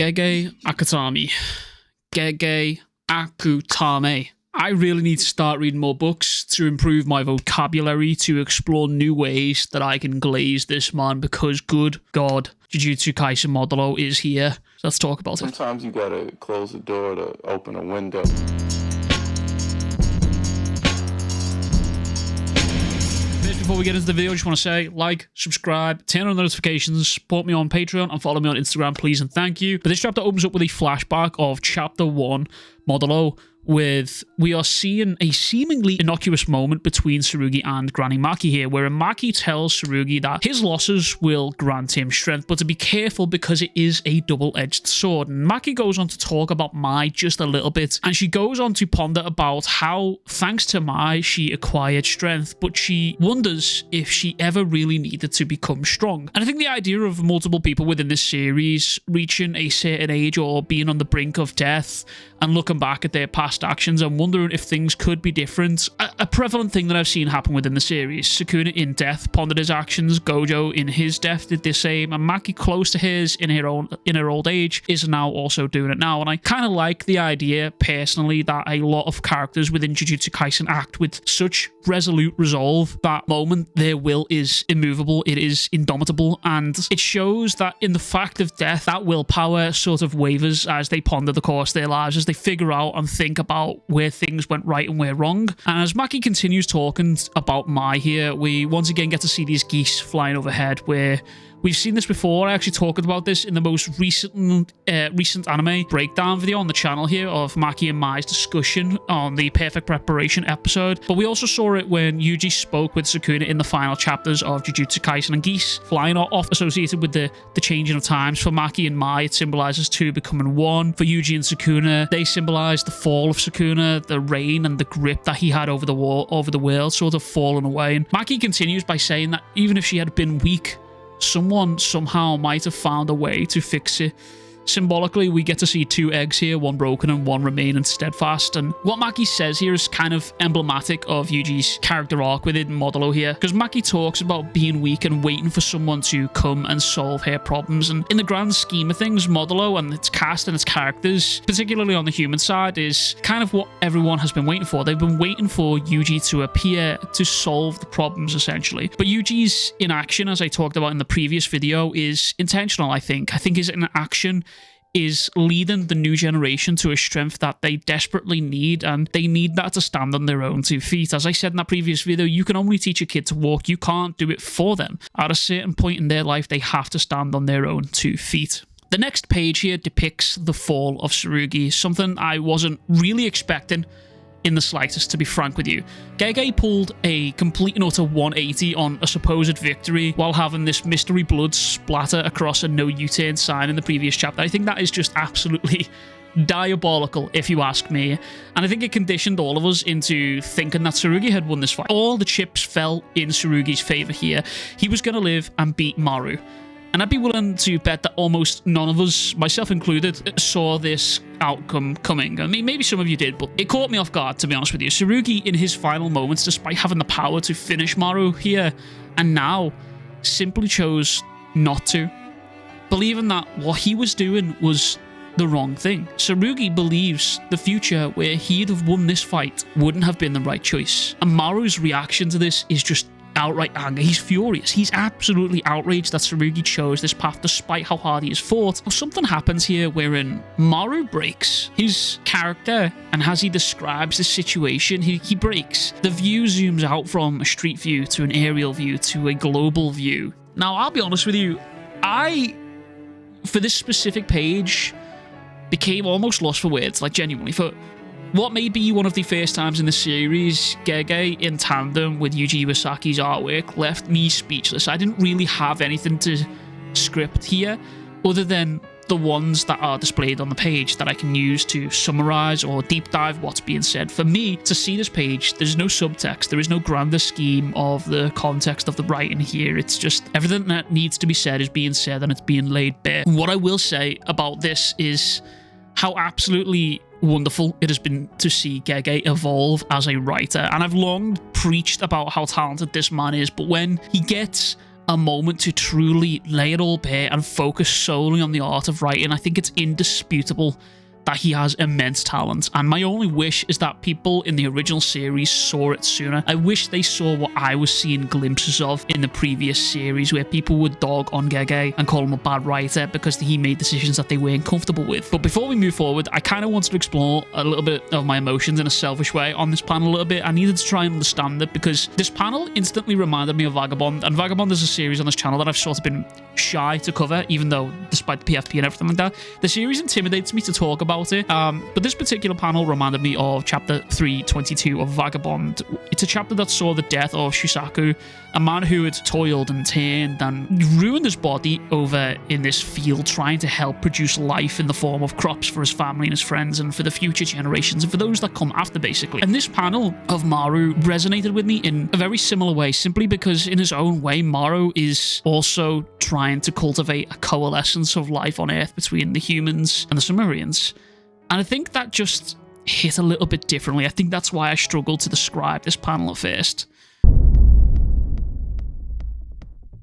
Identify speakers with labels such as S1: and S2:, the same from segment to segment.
S1: Gege Akutami. Gege Akutame. I really need to start reading more books to improve my vocabulary, to explore new ways that I can glaze this man, because good God, Jujutsu Kaisen Modulo is here. So let's talk about it.
S2: Sometimes you gotta close the door to open a window.
S1: Before we get into the video, I just want to say, like, subscribe, turn on notifications, support me on Patreon, and follow me on Instagram, please and thank you. But this chapter opens up with a flashback of Chapter 1, Modulo, we are seeing a seemingly innocuous moment between Tsurugi and Granny Maki here, where Maki tells Tsurugi that his losses will grant him strength, but to be careful because it is a double-edged sword. And Maki goes on to talk about Mai just a little bit, and she goes on to ponder about how, thanks to Mai, she acquired strength, but she wonders if she ever really needed to become strong. And I think the idea of multiple people within this series reaching a certain age or being on the brink of death and looking back at their past actions and wondering if things could be different. A prevalent thing that I've seen happen within the series. Sukuna in death pondered his actions, Gojo in his death did the same, and Maki close to his in her old age is now also doing it now. And I kind of like the idea personally that a lot of characters within Jujutsu Kaisen act with such resolute resolve. That moment, their will is immovable, it is indomitable, and it shows that in the fact of death, that willpower sort of wavers as they ponder the course of their lives, as they figure out and think about where things went right and where wrong. And as Maki continues talking about Mai here, we once again get to see these geese flying overhead, where we've seen this before. I actually talked about this in the most recent anime breakdown video on the channel here of Maki and Mai's discussion on the Perfect Preparation episode. But we also saw it when Yuji spoke with Sukuna in the final chapters of Jujutsu Kaisen, and geese flying off associated with the changing of times. For Maki and Mai, it symbolizes two becoming one. For Yuji and Sukuna, they symbolize the fall of Sukuna, the reign and the grip that he had over the world sort of fallen away. And Maki continues by saying that even if she had been weak, someone somehow might have found a way to fix it. Symbolically, we get to see two eggs here, one broken and one remaining steadfast. And what Maki says here is kind of emblematic of Yuji's character arc within Modulo here, because Maki talks about being weak and waiting for someone to come and solve her problems. And in the grand scheme of things, Modulo and its cast and its characters, particularly on the human side, is kind of what everyone has been waiting for. They've been waiting for Yuji to appear to solve the problems, essentially. But Yuji's inaction, as I talked about in the previous video, is intentional, I think. I think his inaction is leading the new generation to a strength that they desperately need, and they need that to stand on their own 2 feet. As I said in that previous video, you can only teach a kid to walk, you can't do it for them. At a certain point in their life, they have to stand on their own 2 feet. The next page here depicts the fall of Tsurugi, something I wasn't really expecting in the slightest, to be frank with you. Gege pulled a complete and utter 180 on a supposed victory while having this mystery blood splatter across a no U-turn sign in the previous chapter. I think that is just absolutely diabolical, if you ask me. And I think it conditioned all of us into thinking that Tsurugi had won this fight. All the chips fell in Tsurugi's favor here. He was going to live and beat Maru. And I'd be willing to bet that almost none of us, myself included, saw this outcome coming. I mean, maybe some of you did, but it caught me off guard, to be honest with you. Tsurugi, in his final moments, despite having the power to finish Maru here and now, simply chose not to, believing that what he was doing was the wrong thing. Tsurugi believes the future where he'd have won this fight wouldn't have been the right choice. And Maru's reaction to this is just outright anger. He's furious. He's absolutely outraged that Tsurugi chose this path despite how hard he has fought. Well, something happens here wherein Maru breaks his character, and as he describes the situation, he breaks. The view zooms out from a street view to an aerial view to a global view. Now, I'll be honest with you, for this specific page, became almost lost for words, like genuinely. For what may be one of the first times in the series, Gege, in tandem with Yuji Iwasaki's artwork, left me speechless. I didn't really have anything to script here, other than the ones that are displayed on the page that I can use to summarize or deep dive what's being said. For me, to see this page, there's no subtext, there is no grander scheme of the context of the writing here. It's just everything that needs to be said is being said, and it's being laid bare. And what I will say about this is how absolutely wonderful it has been to see Gege evolve as a writer. And I've long preached about how talented this man is, but when he gets a moment to truly lay it all bare and focus solely on the art of writing. I think it's indisputable that he has immense talent, and my only wish is that people in the original series saw it sooner. I wish they saw what I was seeing glimpses of in the previous series, where people would dog on Gege and call him a bad writer because he made decisions that they weren't comfortable with. But before we move forward, I kind of wanted to explore a little bit of my emotions in a selfish way on this panel a little bit. I needed to try and understand it because this panel instantly reminded me of Vagabond, and Vagabond is a series on this channel that I've sort of been shy to cover, even though despite the PFP and everything like that, the series intimidates me to talk about it. But this particular panel reminded me of chapter 322 of Vagabond. It's a chapter that saw the death of Shusaku, a man who had toiled and turned and ruined his body over in this field trying to help produce life in the form of crops for his family and his friends and for the future generations and for those that come after, basically. And this panel of Maru resonated with me in a very similar way, simply because in his own way, Maru is also trying to cultivate a coalescence of life on Earth between the humans and the Sumerians. And I think that just hit a little bit differently. I think that's why I struggled to describe this panel at first.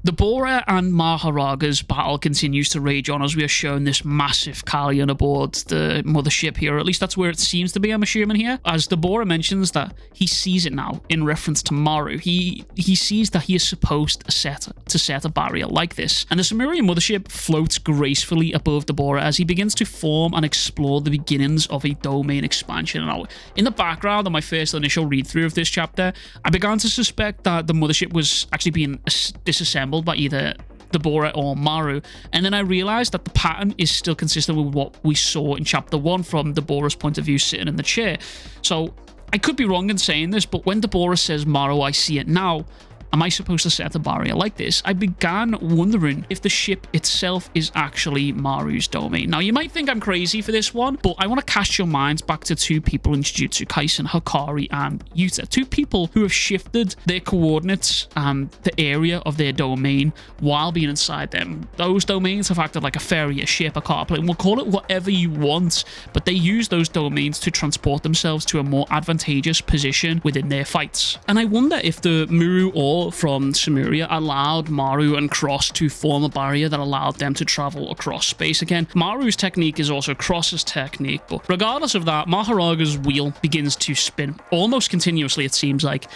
S1: Dabura and Maharaga's battle continues to rage on as we are shown this massive Kalian aboard the mothership here, or at least that's where it seems to be, I'm assuming here. As Dabura mentions that he sees it now in reference to Maru. He sees that he is supposed to set a barrier like this. And the Sumerian mothership floats gracefully above Dabura as he begins to form and explore the beginnings of a domain expansion. Now, in the background on my first initial read-through of this chapter, I began to suspect that the mothership was actually being disassembled by either Dabura or Maru, and then I realized that the pattern is still consistent with what we saw in chapter 1 from Dabura's point of view sitting in the chair. So I could be wrong in saying this, but when Dabura says, "Maru, I see it now," am I supposed to set a barrier like this? I began wondering if the ship itself is actually Maru's domain. Now, you might think I'm crazy for this one, but I want to cast your minds back to two people in Jujutsu Kaisen, Hikari and Yuta. Two people who have shifted their coordinates and the area of their domain while being inside them. Those domains have acted like a ferry, a ship, a car plane. We'll call it whatever you want, but they use those domains to transport themselves to a more advantageous position within their fights. And I wonder if the Muru or from Sumeria allowed Maru and Cross to form a barrier that allowed them to travel across space again. Maru's technique is also Cross's technique, but regardless of that, Maharaga's wheel begins to spin almost continuously, it seems like.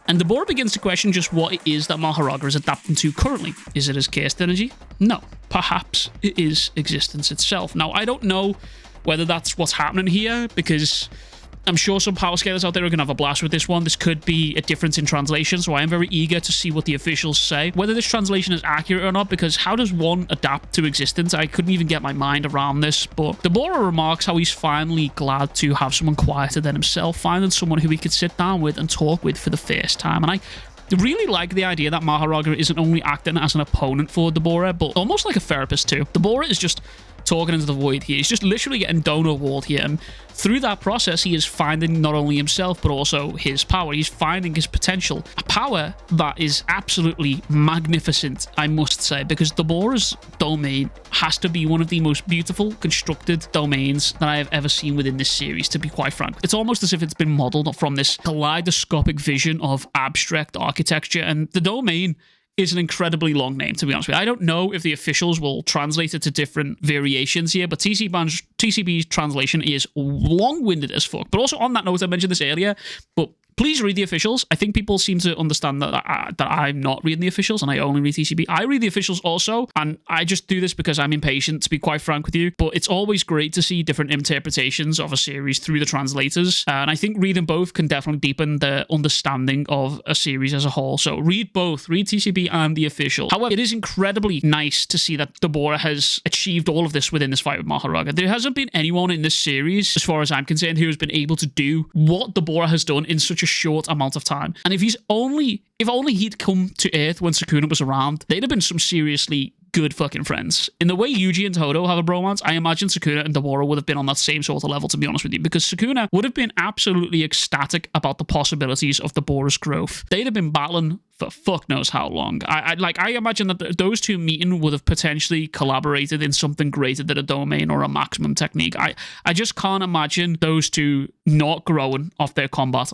S1: And Dabura begins to question just what it is that Maharaga is adapting to currently. Is it his cursed energy? No. Perhaps it is existence itself. Now, I don't know whether that's what's happening here, because I'm sure some power scalers out there are going to have a blast with this one. This could be a difference in translation, so I am very eager to see what the officials say. Whether this translation is accurate or not, because how does one adapt to existence? I couldn't even get my mind around this, but Dabura remarks how he's finally glad to have someone quieter than himself, finding someone who he could sit down with and talk with for the first time. And I really like the idea that Maharaga isn't only acting as an opponent for Dabura, but almost like a therapist too. Dabura is just talking into the void here. He's just literally getting donor walled here, and through that process he is finding not only himself but also his power. He's finding his potential, a power that is absolutely magnificent, I must say, because Dabura's domain has to be one of the most beautiful constructed domains that I have ever seen within this series, to be quite frank. It's almost as if it's been modeled from this kaleidoscopic vision of abstract architecture, and the domain is an incredibly long name, to be honest with you. I don't know if the officials will translate it to different variations here, but TCB's translation is long-winded as fuck. But also on that note, I mentioned this earlier, but please read the officials. I think people seem to understand that I'm not reading the officials and I only read TCB. I read the officials also, and I just do this because I'm impatient, to be quite frank with you. But it's always great to see different interpretations of a series through the translators. And I think reading both can definitely deepen the understanding of a series as a whole. So read both. Read TCB and the official. However, it is incredibly nice to see that Dabura has achieved all of this within this fight with Maharaga. There hasn't been anyone in this series, as far as I'm concerned, who has been able to do what Dabura has done in such a short amount of time. And if only he'd come to Earth when Sukuna was around, they'd have been some seriously good fucking friends. In the way Yuji and Todo have a bromance, I imagine Sukuna and Dabura would have been on that same sort of level, to be honest with you, because Sukuna would have been absolutely ecstatic about the possibilities of Dabura's growth. They'd have been battling for fuck knows how long. I imagine that those two meeting would have potentially collaborated in something greater than a domain or a maximum technique. I just can't imagine those two not growing off their combat.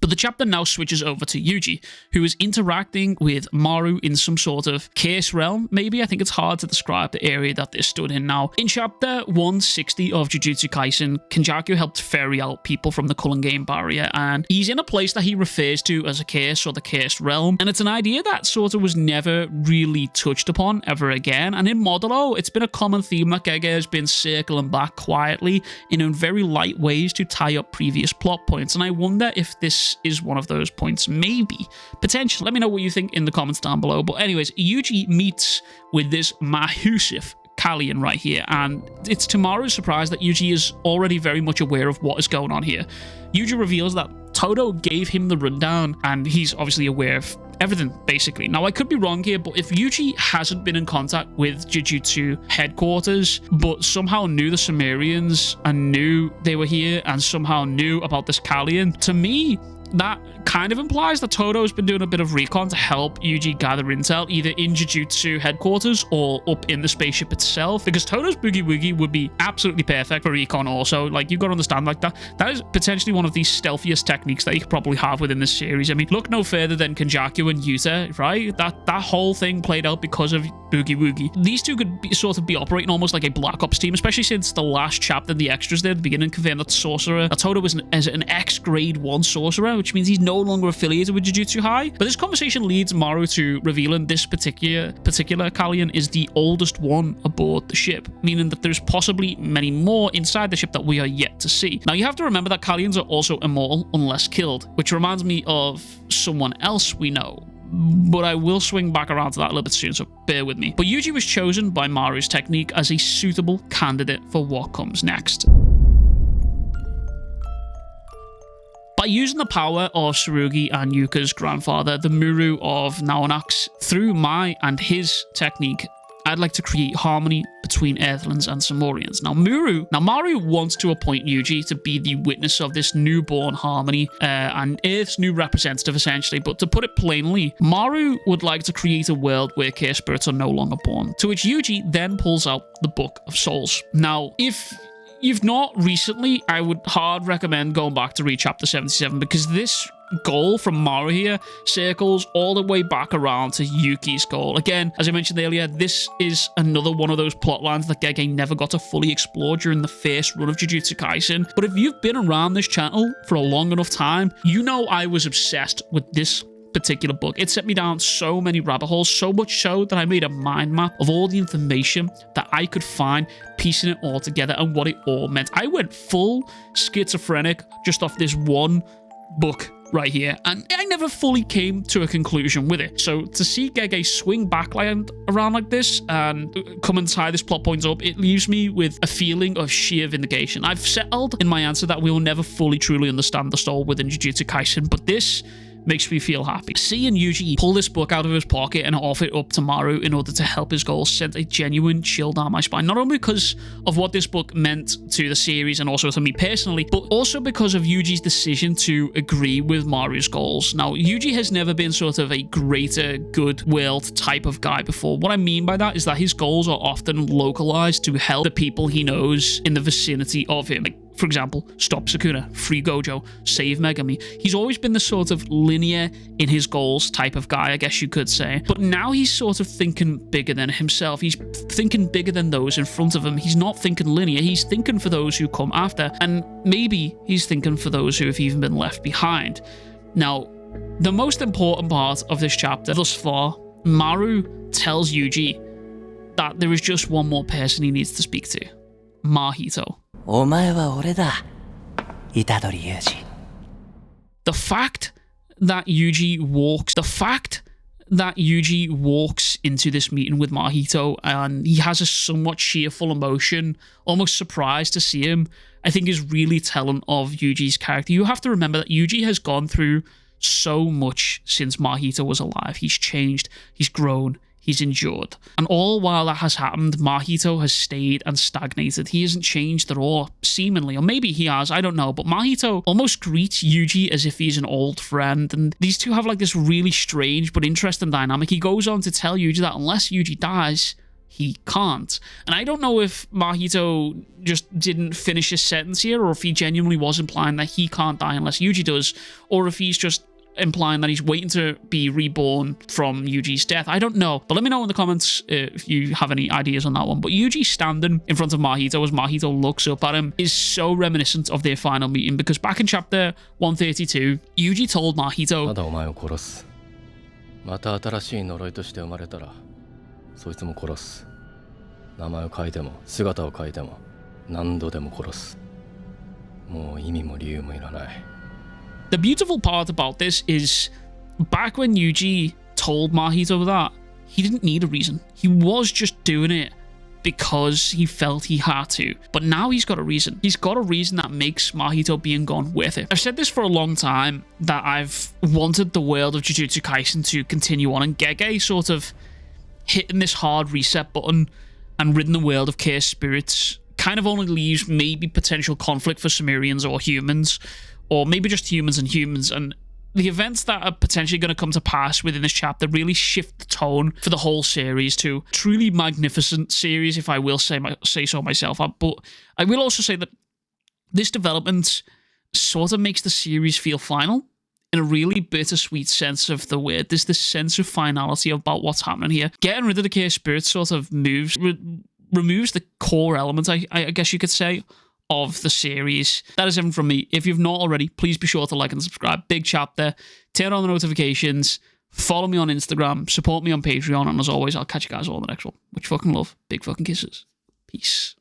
S1: But the chapter now switches over to Yuji, who is interacting with Maru in some sort of case realm, maybe. I think it's hard to describe the area that they're stood in now. In chapter 160 of Jujutsu Kaisen, Kenjaku helped ferry out people from the Culling Game barrier, and he's in a place that he refers to as a case or the case realm, and it's an idea that sort of was never really touched upon ever again. And in Modulo, it's been a common theme that Gege has been circling back quietly in very light ways to tie up previous plot points, and I wonder if this is one of those points. Maybe, potentially. Let me know what you think in the comments down below. But anyways, Yuji meets with this Mahusif Kallian right here, and it's to Maru's surprise that Yuji is already very much aware of what is going on here. Yuji reveals that Todo gave him the rundown, and he's obviously aware of everything, basically. Now, I could be wrong here, but if Yuji hasn't been in contact with Jujutsu headquarters, but somehow knew the Sumerians and knew they were here and somehow knew about this Kallian, to me, that kind of implies that Todo's been doing a bit of recon to help Yuji gather intel, either in Jujutsu headquarters or up in the spaceship itself, because Todo's Boogie Woogie would be absolutely perfect for recon also. Like, you've got to understand, like, that is potentially one of the stealthiest techniques that you could probably have within this series. I mean, look no further than Kenjaku and Yuta, right? That whole thing played out because of Boogie Woogie. These two could sort of be operating almost like a Black Ops team, especially since the last chapter, the extras there at the beginning, confirmed that Todo was an X grade 1 sorcerer, which means he's no longer affiliated with Jujutsu High. But this conversation leads Maru to revealing this particular Kallian is the oldest one aboard the ship, meaning that there's possibly many more inside the ship that we are yet to see. Now, you have to remember that Kallians are also immortal unless killed, which reminds me of someone else we know, but I will swing back around to that a little bit soon, so bear with me. But Yuji was chosen by Maru's technique as a suitable candidate for what comes next. By using the power of Tsurugi and Yuka's grandfather, the Muru of Naonax, through my and his technique, I'd like to create harmony between Earthlings and Samorians. Now, Maru wants to appoint Yuji to be the witness of this newborn harmony and Earth's new representative, essentially. But to put it plainly, Maru would like to create a world where case spirits are no longer born, to which Yuji then pulls out the Book of Souls. Now, if you've not recently, I would hard recommend going back to read chapter 77, because this goal from Maru here circles all the way back around to Yuki's goal. Again, as I mentioned earlier, this is another one of those plot lines that Gege never got to fully explore during the first run of Jujutsu Kaisen. But if you've been around this channel for a long enough time, you know I was obsessed with this particular book. It set me down so many rabbit holes, so much so that I made a mind map of all the information that I could find, piecing it all together and what it all meant. I went full schizophrenic just off this one book right here, and I never fully came to a conclusion with it. So to see Gege swing back around like this and come and tie this plot point up, it leaves me with a feeling of sheer vindication. I've settled in my answer that we will never fully truly understand the soul within Jujutsu Kaisen, but this makes me feel happy. Seeing Yuji pull this book out of his pocket and offer it up to Maru in order to help his goals sent a genuine chill down my spine, not only because of what this book meant to the series and also to me personally, but also because of Yuji's decision to agree with Maru's goals. Now, Yuji has never been sort of a greater good world type of guy before. What I mean by that is that his goals are often localized to help the people he knows in the vicinity of him. Like, for example, stop Sukuna, free Gojo, save Megami. He's always been the sort of linear in his goals type of guy, I guess you could say. But now he's sort of thinking bigger than himself. He's thinking bigger than those in front of him. He's not thinking linear. He's thinking for those who come after. And maybe he's thinking for those who have even been left behind. Now, the most important part of this chapter thus far, Maru tells Yuji that there is just one more person he needs to speak to. Mahito. The fact that Yuji walks into this meeting with Mahito and he has a somewhat cheerful emotion, almost surprised to see him, I think is really telling of Yuji's character. You have to remember that Yuji has gone through so much since Mahito was alive. He's changed, he's grown, he's endured. And all while that has happened, Mahito has stayed and stagnated. He hasn't changed at all, seemingly. Or maybe he has, I don't know. But Mahito almost greets Yuji as if he's an old friend. And these two have like this really strange but interesting dynamic. He goes on to tell Yuji that unless Yuji dies, he can't. And I don't know if Mahito just didn't finish his sentence here, or if he genuinely was implying that he can't die unless Yuji does, or if he's just implying that he's waiting to be reborn from Yuji's death. I don't know, but let me know in the comments if you have any ideas on that one. But Yuji standing in front of Mahito as Mahito looks up at him is so reminiscent of their final meeting, because back in chapter 132, Yuji told Mahito,
S3: まだお前を殺す。また新しい呪いとして生まれたら、そいつも殺す。名前を変えても姿を変えても何度でも殺す。もう意味も理由もいらない。
S1: The beautiful part about this is, back when Yuji told Mahito that, he didn't need a reason. He was just doing it because he felt he had to. But now he's got a reason. He's got a reason that makes Mahito being gone worth it. I've said this for a long time, that I've wanted the world of Jujutsu Kaisen to continue on, and Gege sort of hitting this hard reset button and ridding the world of cursed spirits kind of only leaves maybe potential conflict for Sumerians or humans, or maybe just humans and humans. And the events that are potentially going to come to pass within this chapter really shift the tone for the whole series to a truly magnificent series, if I will say so myself. But I will also say that this development sort of makes the series feel final in a really bittersweet sense of the word. There's this sense of finality about what's happening here. Getting rid of the cursed spirit sort of removes the core element, I guess you could say, of the series. That is everything from me. If you've not already, please be sure to like and subscribe. Big chapter. Turn on the notifications. Follow me on Instagram. Support me on Patreon. And as always, I'll catch you guys all in the next one. Much fucking love. Big fucking kisses. Peace.